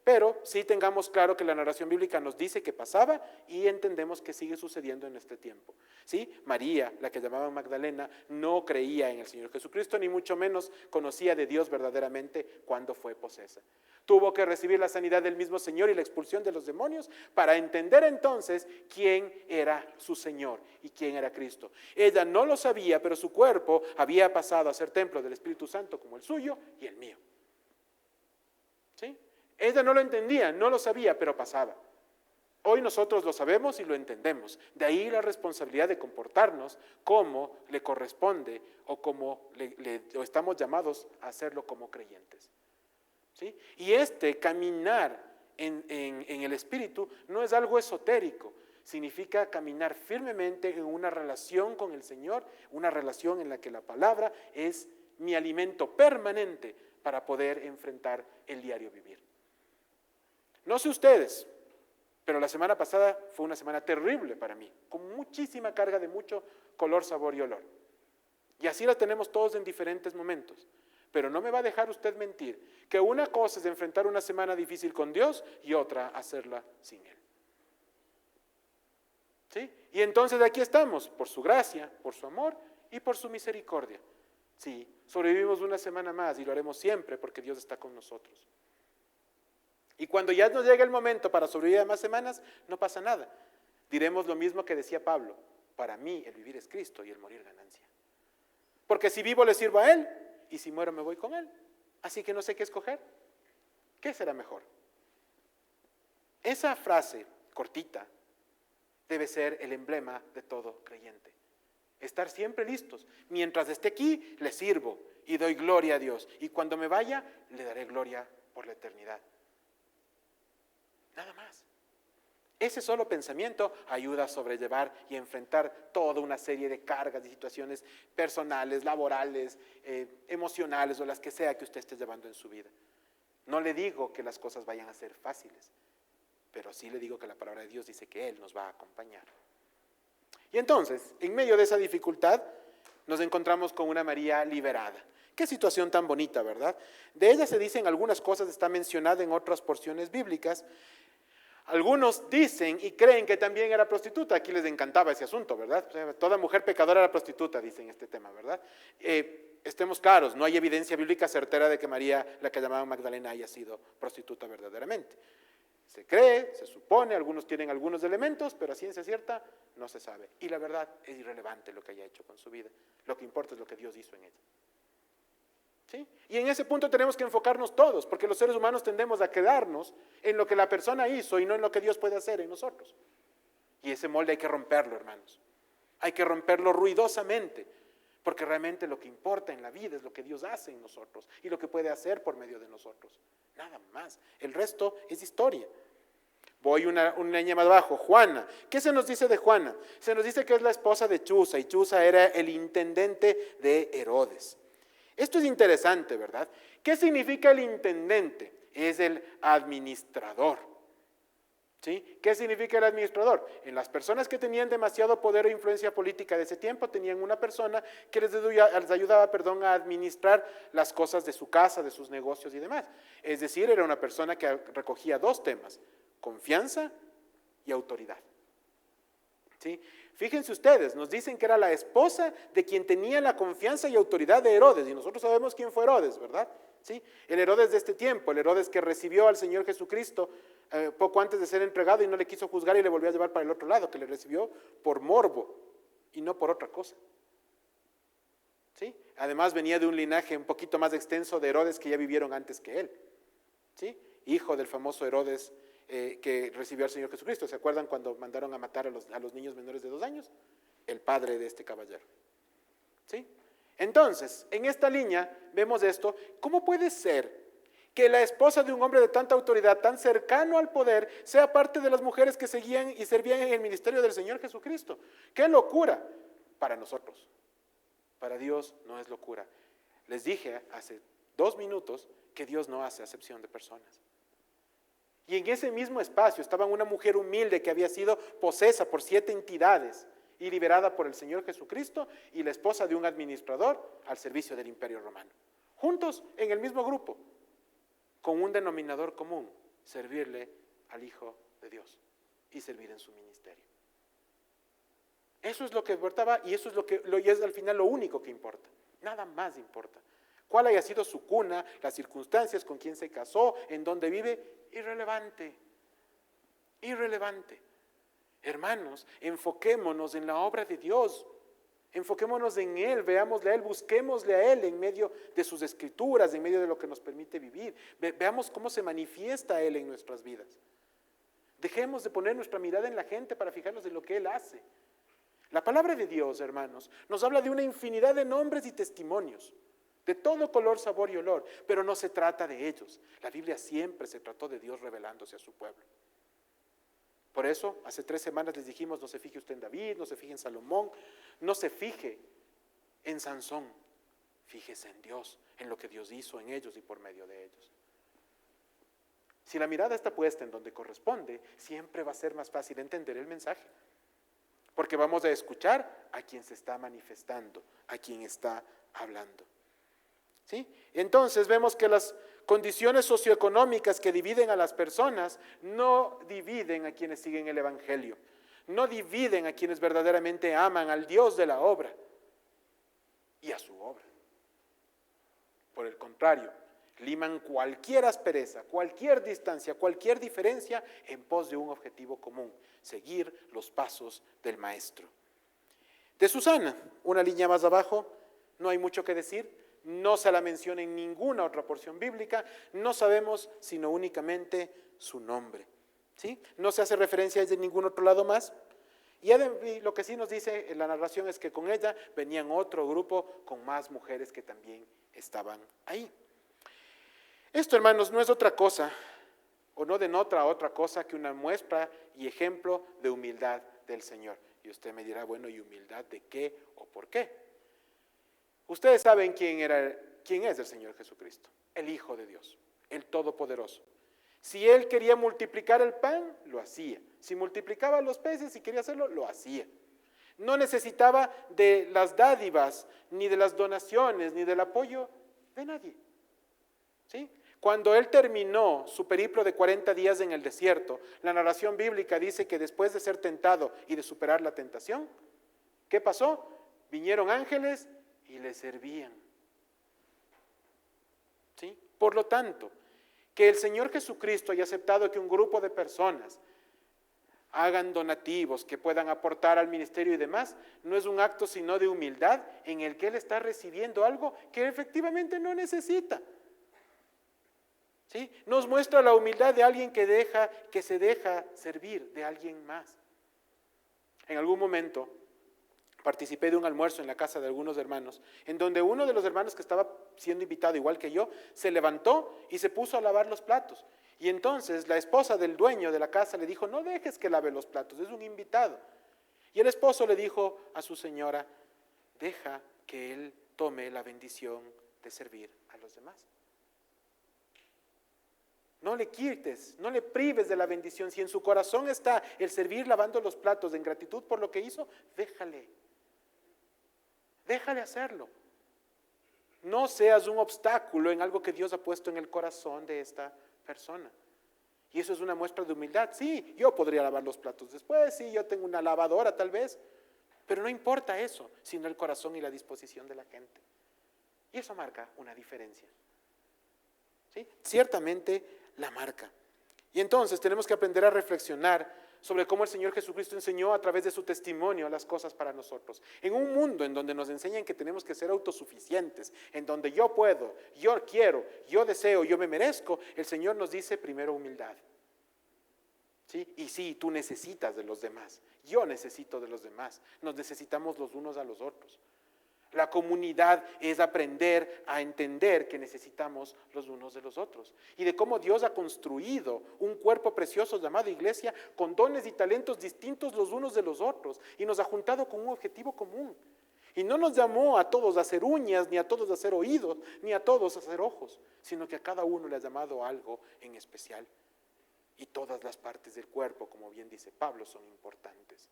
pero sí tengamos claro que la narración bíblica nos dice que pasaba y entendemos que sigue sucediendo en este tiempo. ¿Sí? María, la que llamaban Magdalena, no creía en el Señor Jesucristo, ni mucho menos conocía de Dios verdaderamente cuando fue posesa. Tuvo que recibir la sanidad del mismo Señor y la expulsión de los demonios para entender entonces quién era su Señor y quién era Cristo. Ella no lo sabía, pero su cuerpo había pasado a ser templo del Espíritu Santo como el suyo y el mío. ¿Sí? Ella no lo entendía, no lo sabía, pero pasaba. Hoy nosotros lo sabemos y lo entendemos. De ahí la responsabilidad de comportarnos como le corresponde o como o estamos llamados a hacerlo como creyentes. ¿Sí? Y caminar en el Espíritu no es algo esotérico, significa caminar firmemente en una relación con el Señor, una relación en la que la palabra es mi alimento permanente para poder enfrentar el diario vivir. No sé ustedes, pero la semana pasada fue una semana terrible para mí, con muchísima carga de mucho color, sabor y olor. Y así la tenemos todos en diferentes momentos. Pero no me va a dejar usted mentir que una cosa es enfrentar una semana difícil con Dios y otra hacerla sin Él. ¿Sí? Y entonces aquí estamos, por su gracia, por su amor y por su misericordia. Sí, sobrevivimos una semana más y lo haremos siempre porque Dios está con nosotros. Y cuando ya nos llegue el momento para sobrevivir a más semanas, no pasa nada. Diremos lo mismo que decía Pablo: para mí el vivir es Cristo y el morir ganancia. Porque si vivo le sirvo a Él y si muero me voy con Él. Así que no sé qué escoger. ¿Qué será mejor? Esa frase cortita debe ser el emblema de todo creyente. Estar siempre listos. Mientras esté aquí, le sirvo y doy gloria a Dios. Y cuando me vaya, le daré gloria por la eternidad. Nada más. Ese solo pensamiento ayuda a sobrellevar y enfrentar toda una serie de cargas y situaciones personales, laborales, emocionales o las que sea que usted esté llevando en su vida. No le digo que las cosas vayan a ser fáciles, pero sí le digo que la palabra de Dios dice que Él nos va a acompañar. Y entonces, en medio de esa dificultad, nos encontramos con una María liberada. Qué situación tan bonita, ¿verdad? De ella se dicen algunas cosas, está mencionada en otras porciones bíblicas. Algunos dicen y creen que también era prostituta. Aquí les encantaba ese asunto, ¿verdad? O sea, toda mujer pecadora era prostituta, dicen este tema, ¿verdad? Estemos claros, no hay evidencia bíblica certera de que María, la que llamaban Magdalena, haya sido prostituta verdaderamente. Se cree, se supone, algunos tienen algunos elementos, pero a ciencia cierta no se sabe. Y la verdad es irrelevante lo que haya hecho con su vida. Lo que importa es lo que Dios hizo en ella. ¿Sí? Y en ese punto tenemos que enfocarnos todos, porque los seres humanos tendemos a quedarnos en lo que la persona hizo y no en lo que Dios puede hacer en nosotros. Y ese molde hay que romperlo, hermanos. Hay que romperlo ruidosamente, porque realmente lo que importa en la vida es lo que Dios hace en nosotros y lo que puede hacer por medio de nosotros. Nada más. El resto es historia. Voy una leña más abajo, Juana. ¿Qué se nos dice de Juana? Se nos dice que es la esposa de Chuza, y Chuza era el intendente de Herodes. Esto es interesante, ¿verdad? ¿Qué significa el intendente? Es el administrador. ¿Sí? ¿Qué significa el administrador? En las personas que tenían demasiado poder e influencia política de ese tiempo, tenían una persona que les ayudaba a administrar las cosas de su casa, de sus negocios y demás. Es decir, era una persona que recogía dos temas: confianza y autoridad. ¿Sí? Fíjense ustedes, nos dicen que era la esposa de quien tenía la confianza y autoridad de Herodes, y nosotros sabemos quién fue Herodes, ¿verdad? ¿Sí? El Herodes de este tiempo, el Herodes que recibió al Señor Jesucristo poco antes de ser entregado y no le quiso juzgar y le volvió a llevar para el otro lado, que le recibió por morbo y no por otra cosa. ¿Sí? Además venía de un linaje un poquito más extenso de Herodes que ya vivieron antes que él. ¿Sí? Hijo del famoso Herodes que recibió al Señor Jesucristo. ¿Se acuerdan cuando mandaron a matar a los niños menores de 2 años? El padre de este caballero. ¿Sí? Entonces, en esta línea vemos esto. ¿Cómo puede ser que la esposa de un hombre de tanta autoridad, tan cercano al poder, sea parte de las mujeres que seguían y servían en el ministerio del Señor Jesucristo? ¡Qué locura! Para nosotros. Para Dios no es locura. Les dije hace 2 minutos que Dios no hace acepción de personas. Y en ese mismo espacio estaba una mujer humilde que había sido posesa por 7 entidades y liberada por el Señor Jesucristo, y la esposa de un administrador al servicio del Imperio Romano. Juntos en el mismo grupo, con un denominador común: servirle al Hijo de Dios y servir en su ministerio. Eso es lo que importaba, y eso es y es al final lo único que importa. Nada más importa. ¿Cuál haya sido su cuna, las circunstancias, con quién se casó, en dónde vive? Irrelevante. Irrelevante. Hermanos, enfoquémonos en la obra de Dios. Enfoquémonos en Él, veámosle a Él, busquémosle a Él en medio de sus escrituras, en medio de lo que nos permite vivir. Veamos cómo se manifiesta Él en nuestras vidas. Dejemos de poner nuestra mirada en la gente para fijarnos en lo que Él hace. La palabra de Dios, hermanos, nos habla de una infinidad de nombres y testimonios, de todo color, sabor y olor, pero no se trata de ellos. La Biblia siempre se trató de Dios revelándose a su pueblo. Por eso, hace 3 semanas les dijimos: no se fije usted en David, no se fije en Salomón, no se fije en Sansón, fíjese en Dios, en lo que Dios hizo en ellos y por medio de ellos. Si la mirada está puesta en donde corresponde, siempre va a ser más fácil entender el mensaje, porque vamos a escuchar a quien se está manifestando, a quien está hablando. ¿Sí? Entonces vemos que las condiciones socioeconómicas que dividen a las personas no dividen a quienes siguen el Evangelio, no dividen a quienes verdaderamente aman al Dios de la obra y a su obra. Por el contrario, liman cualquier aspereza, cualquier distancia, cualquier diferencia en pos de un objetivo común: seguir los pasos del Maestro. De Susana, una línea más abajo, no hay mucho que decir. No se la menciona en ninguna otra porción bíblica, no sabemos sino únicamente su nombre, ¿sí? No se hace referencia a ella en ningún otro lado más. Y lo que sí nos dice en la narración es que con ella venían otro grupo con más mujeres que también estaban ahí. Esto, hermanos, no es otra cosa, o no denota otra cosa que una muestra y ejemplo de humildad del Señor. Y usted me dirá: bueno, ¿y humildad de qué o por qué? Ustedes saben quién es el Señor Jesucristo, el Hijo de Dios, el Todopoderoso. Si Él quería multiplicar el pan, lo hacía. Si multiplicaba los peces y quería hacerlo, lo hacía. No necesitaba de las dádivas, ni de las donaciones, ni del apoyo de nadie. ¿Sí? Cuando Él terminó su periplo de 40 días en el desierto, la narración bíblica dice que después de ser tentado y de superar la tentación, ¿qué pasó? Vinieron ángeles y le servían. ¿Sí? Por lo tanto, que el Señor Jesucristo haya aceptado que un grupo de personas hagan donativos, que puedan aportar al ministerio y demás, no es un acto sino de humildad en el que Él está recibiendo algo que efectivamente no necesita. ¿Sí? Nos muestra la humildad de alguien que se deja servir de alguien más. En algún momento participé de un almuerzo en la casa de algunos hermanos, en donde uno de los hermanos que estaba siendo invitado, igual que yo, se levantó y se puso a lavar los platos. Y entonces la esposa del dueño de la casa le dijo: no dejes que lave los platos, es un invitado. Y el esposo le dijo a su señora: deja que él tome la bendición de servir a los demás. No le quites, no le prives de la bendición. Si en su corazón está el servir lavando los platos en gratitud por lo que hizo, déjale hacerlo. No seas un obstáculo en algo que Dios ha puesto en el corazón de esta persona. Y eso es una muestra de humildad. Sí, yo podría lavar los platos después, sí, yo tengo una lavadora tal vez, pero no importa eso, sino el corazón y la disposición de la gente. Y eso marca una diferencia. ¿Sí? Ciertamente la marca. Y entonces tenemos que aprender a reflexionar sobre cómo el Señor Jesucristo enseñó a través de su testimonio las cosas para nosotros. En un mundo en donde nos enseñan que tenemos que ser autosuficientes, en donde yo puedo, yo quiero, yo deseo, yo me merezco, el Señor nos dice primero humildad. ¿Sí? Y sí, tú necesitas de los demás, yo necesito de los demás, nos necesitamos los unos a los otros. La comunidad es aprender a entender que necesitamos los unos de los otros y de cómo Dios ha construido un cuerpo precioso llamado iglesia con dones y talentos distintos los unos de los otros y nos ha juntado con un objetivo común. Y no nos llamó a todos a hacer uñas, ni a todos a hacer oídos, ni a todos a hacer ojos, sino que a cada uno le ha llamado algo en especial. Y todas las partes del cuerpo, como bien dice Pablo, son importantes.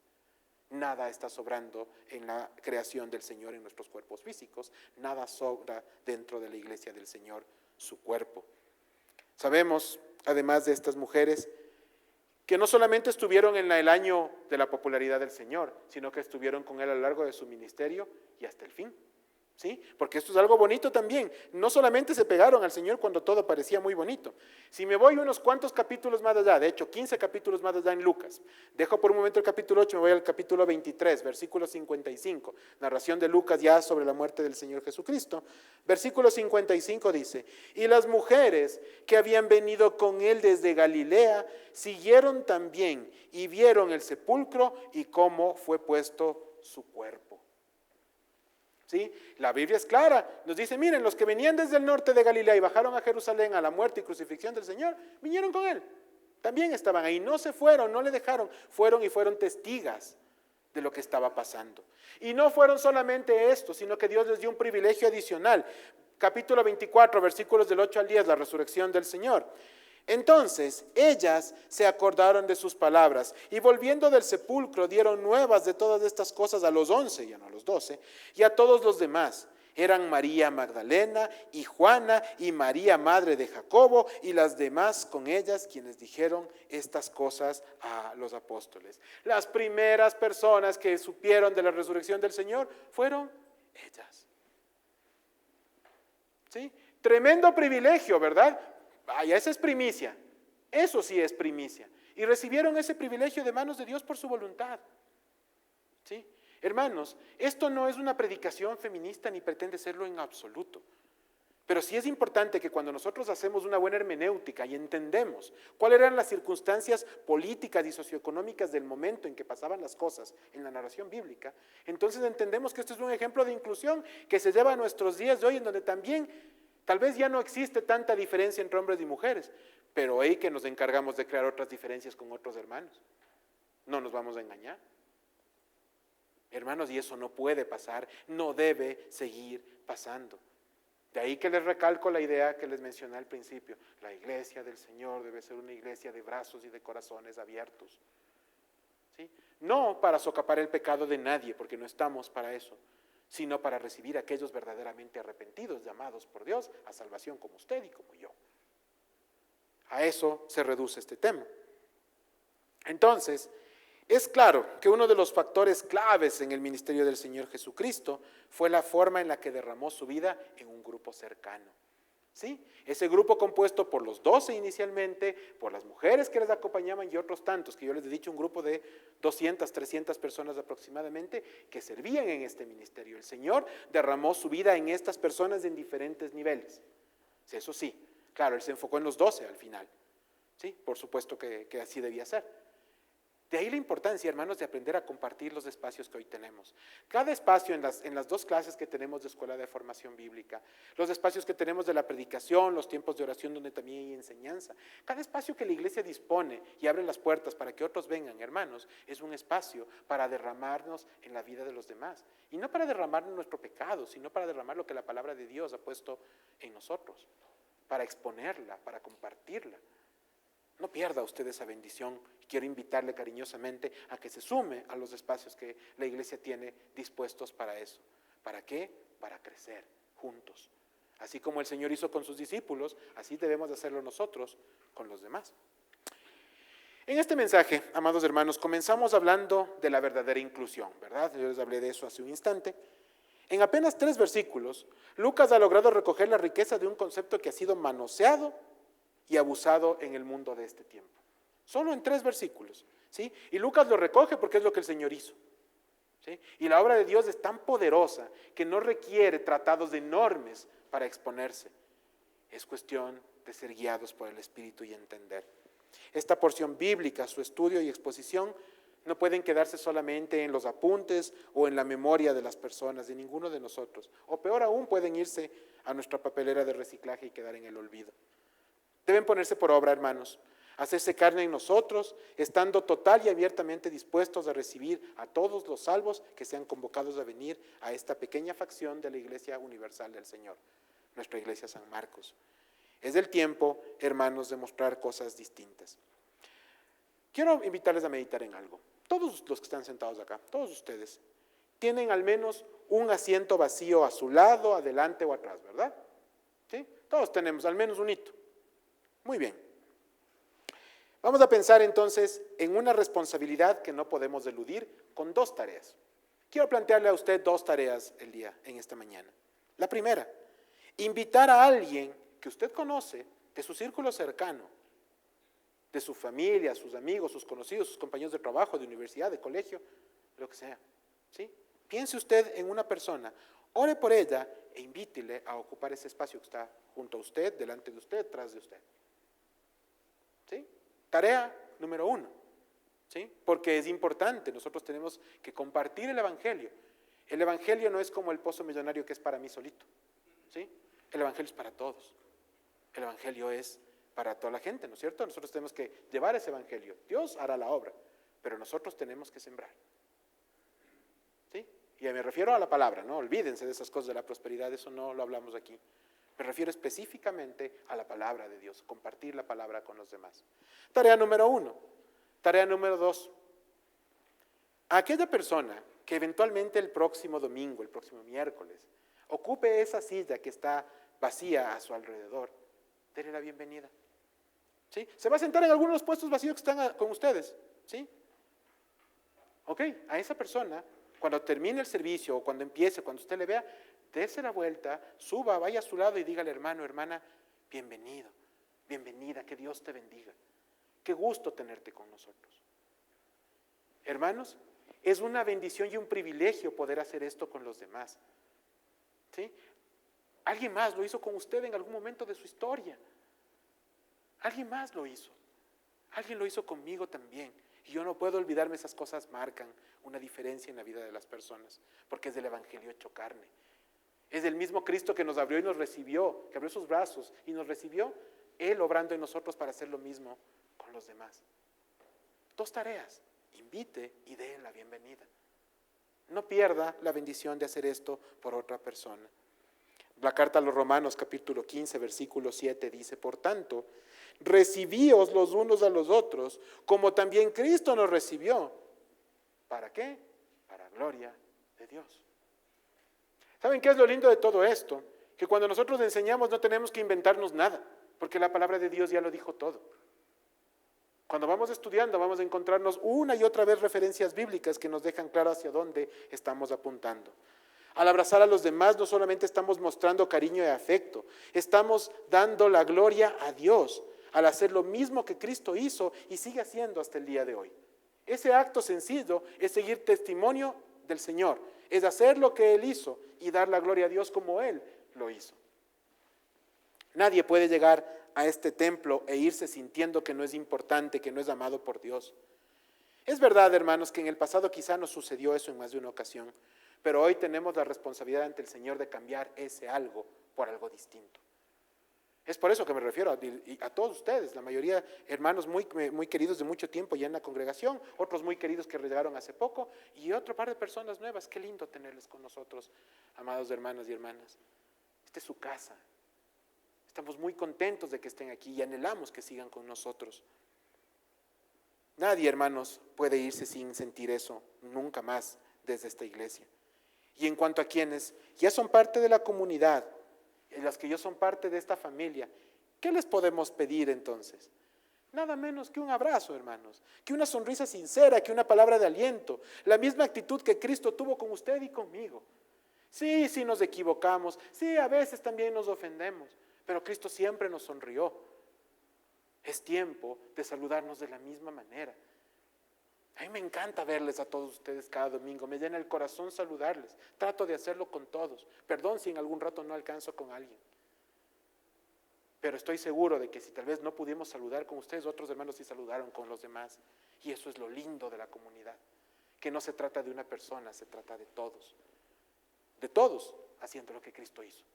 Nada está sobrando en la creación del Señor en nuestros cuerpos físicos, nada sobra dentro de la iglesia del Señor, su cuerpo. Sabemos, además de estas mujeres, que no solamente estuvieron en el año de la popularidad del Señor, sino que estuvieron con Él a lo largo de su ministerio y hasta el fin. ¿Sí? Porque esto es algo bonito también. No solamente se pegaron al Señor cuando todo parecía muy bonito. Si me voy unos cuantos capítulos más allá, de hecho 15 capítulos más allá en Lucas, dejo por un momento el capítulo 8, me voy al capítulo 23, versículo 55, narración de Lucas ya sobre la muerte del Señor Jesucristo. Versículo 55 dice: y las mujeres que habían venido con Él desde Galilea siguieron también y vieron el sepulcro y cómo fue puesto su cuerpo. ¿Sí? La Biblia es clara, nos dice: miren, los que venían desde el norte de Galilea y bajaron a Jerusalén a la muerte y crucifixión del Señor, vinieron con Él, también estaban ahí, no se fueron, no le dejaron, fueron testigas de lo que estaba pasando. Y no fueron solamente esto, sino que Dios les dio un privilegio adicional. Capítulo 24, versículos del 8 al 10, la resurrección del Señor. Entonces ellas se acordaron de sus palabras y volviendo del sepulcro dieron nuevas de todas estas cosas a los 11, ya no a los 12, y a todos los demás. Eran María Magdalena y Juana y María madre de Jacobo y las demás con ellas quienes dijeron estas cosas a los apóstoles. Las primeras personas que supieron de la resurrección del Señor fueron ellas. ¿Sí? Tremendo privilegio, ¿verdad? Vaya, esa es primicia, eso sí es primicia. Y recibieron ese privilegio de manos de Dios por su voluntad. ¿Sí? Hermanos, esto no es una predicación feminista ni pretende serlo en absoluto. Pero sí es importante que cuando nosotros hacemos una buena hermenéutica y entendemos cuáles eran las circunstancias políticas y socioeconómicas del momento en que pasaban las cosas en la narración bíblica, entonces entendemos que esto es un ejemplo de inclusión que se lleva a nuestros días de hoy, en donde también tal vez ya no existe tanta diferencia entre hombres y mujeres, pero hay que nos encargamos de crear otras diferencias con otros hermanos. No nos vamos a engañar. Hermanos, y eso no puede pasar, no debe seguir pasando. De ahí que les recalco la idea que les mencioné al principio. La iglesia del Señor debe ser una iglesia de brazos y de corazones abiertos. ¿Sí? No para socapar el pecado de nadie, porque no estamos para eso, sino para recibir a aquellos verdaderamente arrepentidos, llamados por Dios a salvación como usted y como yo. A eso se reduce este tema. Entonces, es claro que uno de los factores claves en el ministerio del Señor Jesucristo fue la forma en la que derramó su vida en un grupo cercano. ¿Sí? Ese grupo compuesto por los 12 inicialmente, por las mujeres que les acompañaban y otros tantos, que yo les he dicho, un grupo de 200, 300 personas aproximadamente que servían en este ministerio. El Señor derramó su vida en estas personas en diferentes niveles. Eso sí, claro, Él se enfocó en los 12 al final. ¿Sí? Por supuesto que así debía ser. De ahí la importancia, hermanos, de aprender a compartir los espacios que hoy tenemos. Cada espacio en las dos clases que tenemos de Escuela de Formación Bíblica, los espacios que tenemos de la predicación, los tiempos de oración donde también hay enseñanza, cada espacio que la iglesia dispone y abre las puertas para que otros vengan, hermanos, es un espacio para derramarnos en la vida de los demás. Y no para derramar nuestro pecado, sino para derramar lo que la palabra de Dios ha puesto en nosotros, para exponerla, para compartirla. No pierda usted esa bendición. Quiero invitarle cariñosamente a que se sume a los espacios que la iglesia tiene dispuestos para eso. ¿Para qué? Para crecer juntos. Así como el Señor hizo con sus discípulos, así debemos de hacerlo nosotros con los demás. En este mensaje, amados hermanos, comenzamos hablando de la verdadera inclusión, ¿verdad? Yo les hablé de eso hace un instante. En apenas 3 versículos, Lucas ha logrado recoger la riqueza de un concepto que ha sido manoseado y abusado en el mundo de este tiempo. Solo en 3 versículos, ¿sí? Y Lucas lo recoge porque es lo que el Señor hizo, ¿sí? Y la obra de Dios es tan poderosa que no requiere tratados enormes para exponerse. Es cuestión de ser guiados por el Espíritu y entender. Esta porción bíblica, su estudio y exposición, No pueden quedarse solamente en los apuntes o en la memoria de las personas, de ninguno de nosotros. O peor aún, pueden irse a nuestra papelera de reciclaje y quedar en el olvido. Deben ponerse por obra, hermanos, hacerse carne en nosotros, estando total y abiertamente dispuestos a recibir a todos los salvos que sean convocados a venir a esta pequeña facción de la Iglesia Universal del Señor, nuestra Iglesia San Marcos. Es el tiempo, hermanos, de mostrar cosas distintas. Quiero invitarles a meditar en algo. Todos los que están sentados acá, todos ustedes, tienen al menos un asiento vacío a su lado, adelante o atrás, ¿verdad? ¿Sí? Todos tenemos al menos un hito. Muy bien. Vamos a pensar entonces en una responsabilidad que no podemos eludir con dos tareas. Quiero plantearle a usted dos tareas en esta mañana. La primera, invitar a alguien que usted conoce de su círculo cercano, de su familia, sus amigos, sus conocidos, sus compañeros de trabajo, de universidad, de colegio, lo que sea. ¿Sí? Piense usted en una persona, ore por ella e invítele a ocupar ese espacio que está junto a usted, delante de usted, tras de usted. ¿Sí? Tarea número 1, ¿sí? Porque es importante, nosotros tenemos que compartir el Evangelio. El Evangelio no es como el pozo millonario que es para mí solito, ¿sí? El Evangelio es para todos. El Evangelio es para toda la gente, ¿no es cierto? Nosotros tenemos que llevar ese Evangelio. Dios hará la obra, pero nosotros tenemos que sembrar. ¿Sí? Y me refiero a la palabra, no olvídense de esas cosas de la prosperidad, eso no lo hablamos aquí. Me refiero específicamente a la palabra de Dios, compartir la palabra con los demás. Tarea número 1. Tarea número 2. A aquella persona que eventualmente el próximo domingo, el próximo miércoles, ocupe esa silla que está vacía a su alrededor, denle la bienvenida. ¿Sí? Se va a sentar en algunos de los puestos vacíos que están con ustedes. ¿Sí? Ok, a esa persona, cuando termine el servicio o cuando empiece, cuando usted le vea, dése la vuelta, suba, vaya a su lado y dígale, hermano, hermana, bienvenido, bienvenida, que Dios te bendiga. Qué gusto tenerte con nosotros. Hermanos, es una bendición y un privilegio poder hacer esto con los demás. ¿Sí? Alguien más lo hizo con usted en algún momento de su historia. Alguien más lo hizo. Alguien lo hizo conmigo también. Y yo no puedo olvidarme, esas cosas marcan una diferencia en la vida de las personas, porque es del Evangelio hecho carne. Es el mismo Cristo que nos abrió y nos recibió, que abrió sus brazos y nos recibió, Él obrando en nosotros para hacer lo mismo con los demás. Dos tareas, invite y dé la bienvenida. No pierda la bendición de hacer esto por otra persona. La carta a los Romanos, capítulo 15, versículo 7 dice, por tanto, recibíos los unos a los otros, como también Cristo nos recibió. ¿Para qué? Para gloria de Dios. ¿Saben qué es lo lindo de todo esto? Que cuando nosotros enseñamos no tenemos que inventarnos nada, porque la palabra de Dios ya lo dijo todo. Cuando vamos estudiando vamos a encontrarnos una y otra vez referencias bíblicas que nos dejan claro hacia dónde estamos apuntando. Al abrazar a los demás no solamente estamos mostrando cariño y afecto, estamos dando la gloria a Dios al hacer lo mismo que Cristo hizo y sigue haciendo hasta el día de hoy. Ese acto sencillo es seguir testimonio del Señor, es hacer lo que Él hizo y dar la gloria a Dios como Él lo hizo. Nadie puede llegar a este templo e irse sintiendo que no es importante, que no es amado por Dios. Es verdad, hermanos, que en el pasado quizá nos sucedió eso en más de una ocasión, pero hoy tenemos la responsabilidad ante el Señor de cambiar ese algo por algo distinto. Es por eso que me refiero a todos ustedes, la mayoría hermanos muy queridos de mucho tiempo ya en la congregación, otros muy queridos que llegaron hace poco y otro par de personas nuevas. Qué lindo tenerles con nosotros, amados hermanos y hermanas. Esta es su casa. Estamos muy contentos de que estén aquí y anhelamos que sigan con nosotros. Nadie, hermanos, puede irse sin sentir eso nunca más desde esta iglesia. Y en cuanto a quienes ya son parte de la comunidad, las que ya son parte de esta familia, ¿qué les podemos pedir entonces? Nada menos que un abrazo, hermanos, que una sonrisa sincera, que una palabra de aliento, la misma actitud que Cristo tuvo con usted y conmigo. Sí, sí nos equivocamos, sí, a veces también nos ofendemos, pero Cristo siempre nos sonrió. Es tiempo de saludarnos de la misma manera. A mí me encanta verles a todos ustedes cada domingo, me llena el corazón saludarles, trato de hacerlo con todos, perdón si en algún rato no alcanzo con alguien, Pero estoy seguro de que si tal vez no pudimos saludar con ustedes, otros hermanos sí saludaron con los demás. Y eso es lo lindo de la comunidad, que no se trata de una persona, se trata de todos haciendo lo que Cristo hizo.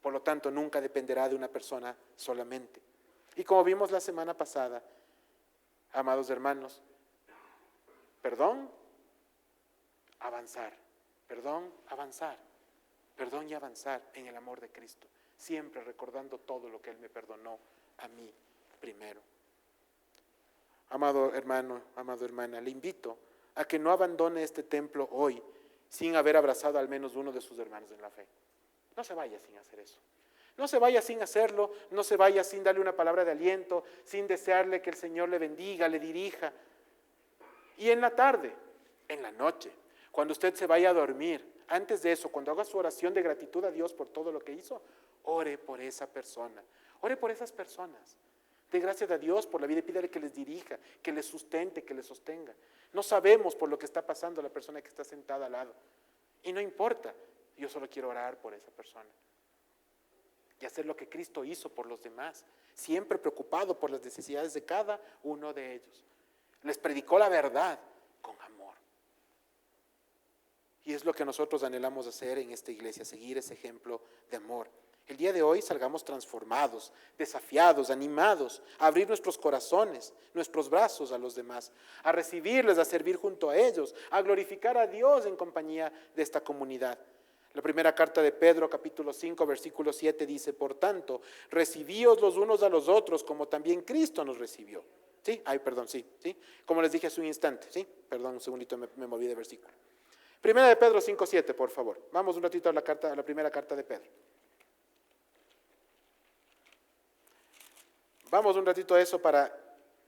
Por lo tanto, nunca dependerá de una persona solamente. Y como vimos la semana pasada, amados hermanos, perdón, avanzar, perdón, avanzar, perdón y avanzar en el amor de Cristo, siempre recordando todo lo que Él me perdonó a mí primero. Amado hermano, amada hermana, le invito a que no abandone este templo hoy sin haber abrazado al menos uno de sus hermanos en la fe. No se vaya sin hacer eso. No se vaya sin hacerlo, no se vaya sin darle una palabra de aliento, sin desearle que el Señor le bendiga, le dirija. Y en la tarde, en la noche, cuando usted se vaya a dormir, antes de eso, cuando haga su oración de gratitud a Dios por todo lo que hizo, ore por esa persona, ore por esas personas. De gracias a Dios por la vida y pídale que les dirija, que les sustente, que les sostenga. No sabemos por lo que está pasando la persona que está sentada al lado. Y no importa, yo solo quiero orar por esa persona. Y hacer lo que Cristo hizo por los demás, siempre preocupado por las necesidades de cada uno de ellos. Les predicó la verdad con amor. Y es lo que nosotros anhelamos hacer en esta iglesia, seguir ese ejemplo de amor. El día de hoy salgamos transformados, desafiados, animados, a abrir nuestros corazones, nuestros brazos a los demás, a recibirles, a servir junto a ellos, a glorificar a Dios en compañía de esta comunidad. La primera carta de Pedro, capítulo 5, versículo 7 dice, por tanto, recibíos los unos a los otros como también Cristo nos recibió. ¿Sí? Sí. Como les dije hace un instante, ¿sí? Perdón, un segundito, me moví de versículo. Primera de Pedro 5, 7, por favor. Vamos un ratito a la primera carta de Pedro. Vamos un ratito a eso para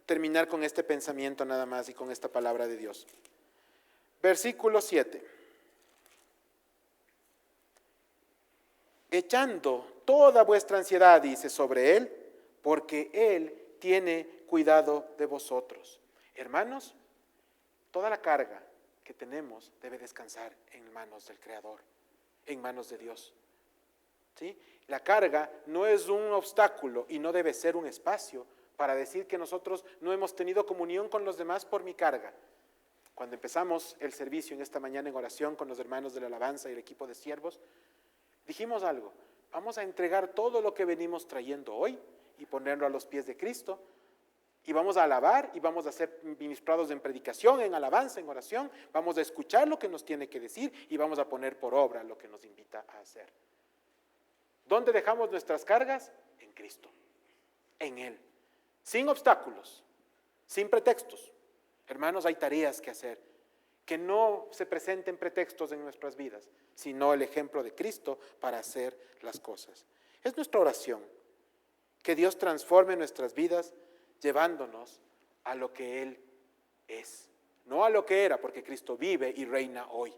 terminar con este pensamiento nada más y con esta palabra de Dios. Versículo 7. Echando toda vuestra ansiedad, dice, sobre Él, porque Él tiene cuidado de vosotros. Hermanos, toda la carga que tenemos debe descansar en manos del Creador, en manos de Dios. ¿Sí? La carga no es un obstáculo y no debe ser un espacio para decir que nosotros no hemos tenido comunión con los demás por mi carga. Cuando empezamos el servicio en esta mañana en oración con los hermanos de la alabanza y el equipo de siervos, dijimos algo, vamos a entregar todo lo que venimos trayendo hoy y ponerlo a los pies de Cristo y vamos a alabar y vamos a ser ministrados en predicación, en alabanza, en oración, vamos a escuchar lo que nos tiene que decir y vamos a poner por obra lo que nos invita a hacer. ¿Dónde dejamos nuestras cargas? En Cristo, en Él, sin obstáculos, sin pretextos. Hermanos, hay tareas que hacer, que no se presenten pretextos en nuestras vidas, sino el ejemplo de Cristo para hacer las cosas. Es nuestra oración, que Dios transforme nuestras vidas llevándonos a lo que Él es, no a lo que era, porque Cristo vive y reina hoy.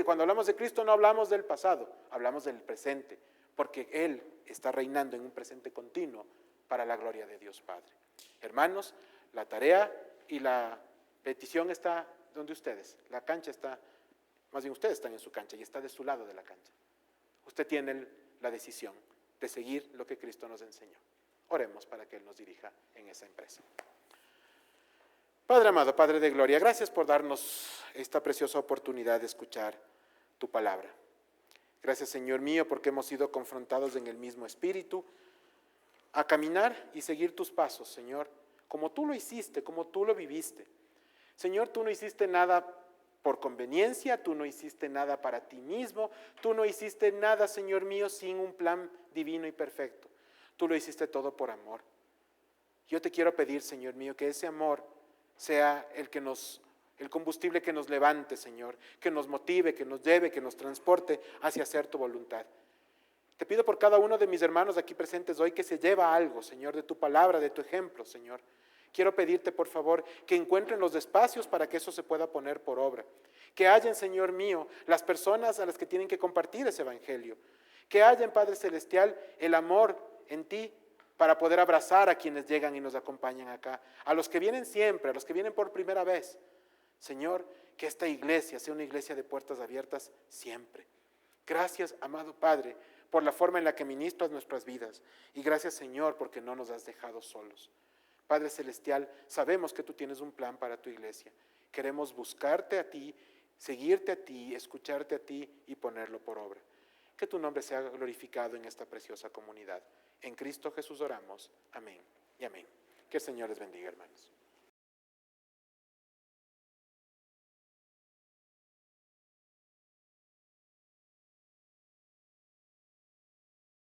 Cuando hablamos de Cristo no hablamos del pasado, hablamos del presente, porque Él está reinando en un presente continuo para la gloria de Dios Padre. Hermanos, la tarea y la petición está donde ustedes. La cancha está, más bien ustedes están en su cancha y está de su lado de la cancha. Usted tiene la decisión de seguir lo que Cristo nos enseñó. Oremos para que Él nos dirija en esa empresa. Padre amado, Padre de gloria, gracias por darnos esta preciosa oportunidad de escuchar tu palabra. Gracias, Señor mío, porque hemos sido confrontados en el mismo espíritu a caminar y seguir tus pasos, Señor, como tú lo hiciste, como tú lo viviste. Señor, tú no hiciste nada por conveniencia, tú no hiciste nada para ti mismo, tú no hiciste nada, Señor mío, sin un plan divino y perfecto. Tú lo hiciste todo por amor. Yo te quiero pedir, Señor mío, que ese amor sea el combustible que nos levante, Señor, que nos motive, que nos lleve, que nos transporte hacia hacer tu voluntad. Te pido por cada uno de mis hermanos aquí presentes hoy que se lleva algo, Señor, de tu palabra, de tu ejemplo, Señor. Quiero pedirte, por favor, que encuentren los espacios para que eso se pueda poner por obra. Que hayan, Señor mío, las personas a las que tienen que compartir ese evangelio. Que hayan, Padre Celestial, el amor en ti para poder abrazar a quienes llegan y nos acompañan acá. A los que vienen siempre, a los que vienen por primera vez. Señor, que esta iglesia sea una iglesia de puertas abiertas siempre. Gracias, amado Padre, por la forma en la que ministras nuestras vidas. Y gracias, Señor, porque no nos has dejado solos. Padre Celestial, sabemos que tú tienes un plan para tu iglesia. Queremos buscarte a ti, seguirte a ti, escucharte a ti y ponerlo por obra. Que tu nombre sea glorificado en esta preciosa comunidad. En Cristo Jesús oramos. Amén y amén. Que el Señor les bendiga, hermanos.